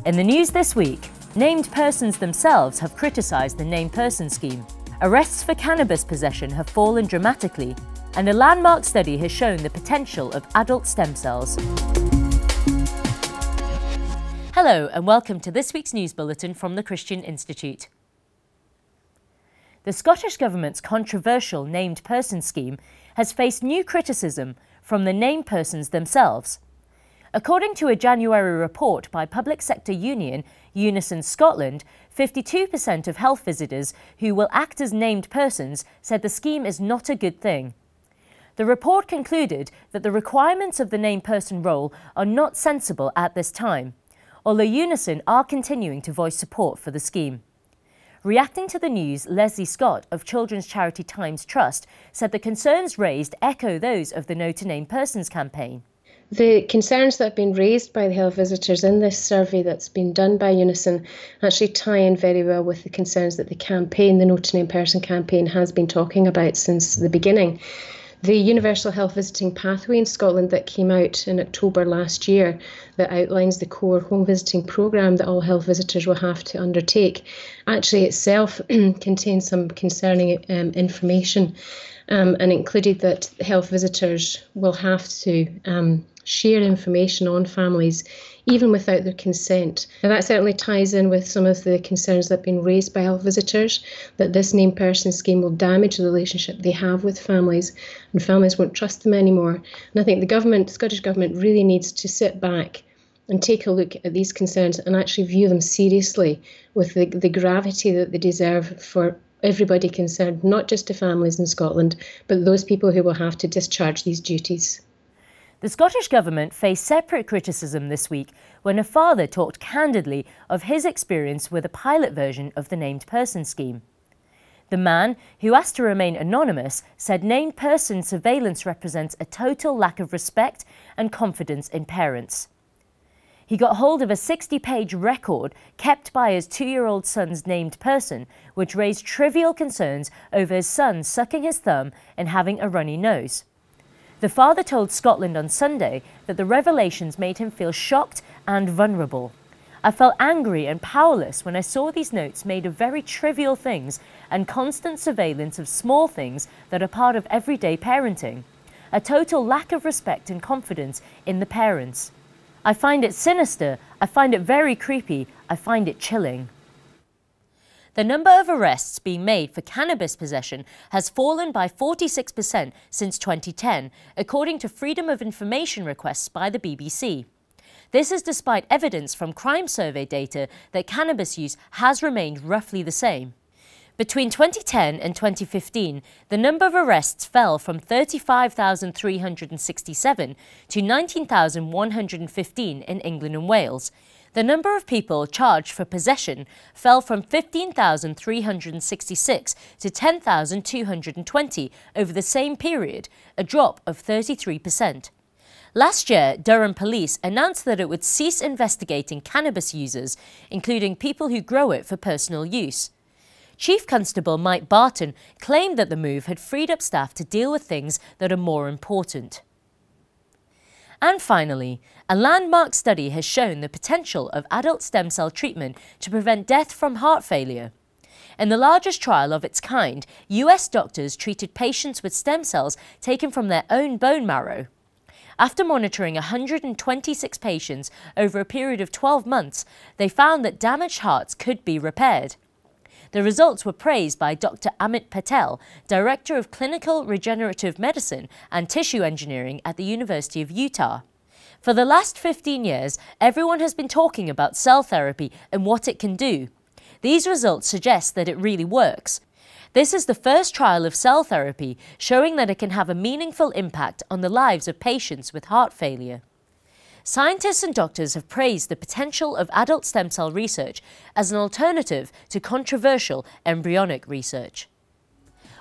In the news this week, named persons themselves have criticised the named person scheme. Arrests for cannabis possession have fallen dramatically, and a landmark study has shown the potential of adult stem cells. Hello and welcome to this week's news bulletin from the Christian Institute. The Scottish Government's controversial named person scheme has faced new criticism from the named persons themselves. According to a January report by public sector union Unison Scotland, 52% of health visitors who will act as named persons said the scheme is not a good thing. The report concluded that the requirements of the named person role are not sensible at this time, although Unison are continuing to voice support for the scheme. Reacting to the news, Leslie Scott of children's charity Times Trust said the concerns raised echo those of the No to Named Persons campaign. The concerns that have been raised by the health visitors in this survey that's been done by Unison actually tie in very well with the concerns that the campaign, the No to Named Person campaign, has been talking about since the beginning. The Universal Health Visiting Pathway in Scotland that came out in October last year that outlines the core home visiting programme that all health visitors will have to undertake actually itself contains some concerning information and included that health visitors will have to share information on families even without their consent. Now that certainly ties in with some of the concerns that have been raised by health visitors, that this named person scheme will damage the relationship they have with families and families won't trust them anymore. And I think the Scottish Government really needs to sit back and take a look at these concerns and actually view them seriously with the gravity that they deserve for everybody concerned, not just the families in Scotland, but those people who will have to discharge these duties. The Scottish Government faced separate criticism this week when a father talked candidly of his experience with a pilot version of the named person scheme. The man, who asked to remain anonymous, said named person surveillance represents a total lack of respect and confidence in parents. He got hold of a 60-page record kept by his 2-year-old son's named person, which raised trivial concerns over his son sucking his thumb and having a runny nose. The father told Scotland on Sunday that the revelations made him feel shocked and vulnerable. I felt angry and powerless when I saw these notes made of very trivial things and constant surveillance of small things that are part of everyday parenting. A total lack of respect and confidence in the parents. I find it sinister, I find it very creepy, I find it chilling. The number of arrests being made for cannabis possession has fallen by 46% since 2010, according to Freedom of Information requests by the BBC. This is despite evidence from crime survey data that cannabis use has remained roughly the same. Between 2010 and 2015, the number of arrests fell from 35,367 to 19,115 in England and Wales. The number of people charged for possession fell from 15,366 to 10,220 over the same period, a drop of 33%. Last year, Durham Police announced that it would cease investigating cannabis users, including people who grow it for personal use. Chief Constable Mike Barton claimed that the move had freed up staff to deal with things that are more important. And finally, a landmark study has shown the potential of adult stem cell treatment to prevent death from heart failure. In the largest trial of its kind, US doctors treated patients with stem cells taken from their own bone marrow. After monitoring 126 patients over a period of 12 months, they found that damaged hearts could be repaired. The results were praised by Dr. Amit Patel, Director of Clinical Regenerative Medicine and Tissue Engineering at the University of Utah. For the last 15 years, everyone has been talking about cell therapy and what it can do. These results suggest that it really works. This is the first trial of cell therapy showing that it can have a meaningful impact on the lives of patients with heart failure. Scientists and doctors have praised the potential of adult stem cell research as an alternative to controversial embryonic research.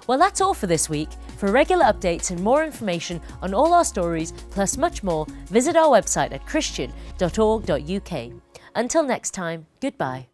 Well, that's all for this week. For regular updates and more information on all our stories, plus much more, visit our website at christian.org.uk. Until next time, goodbye.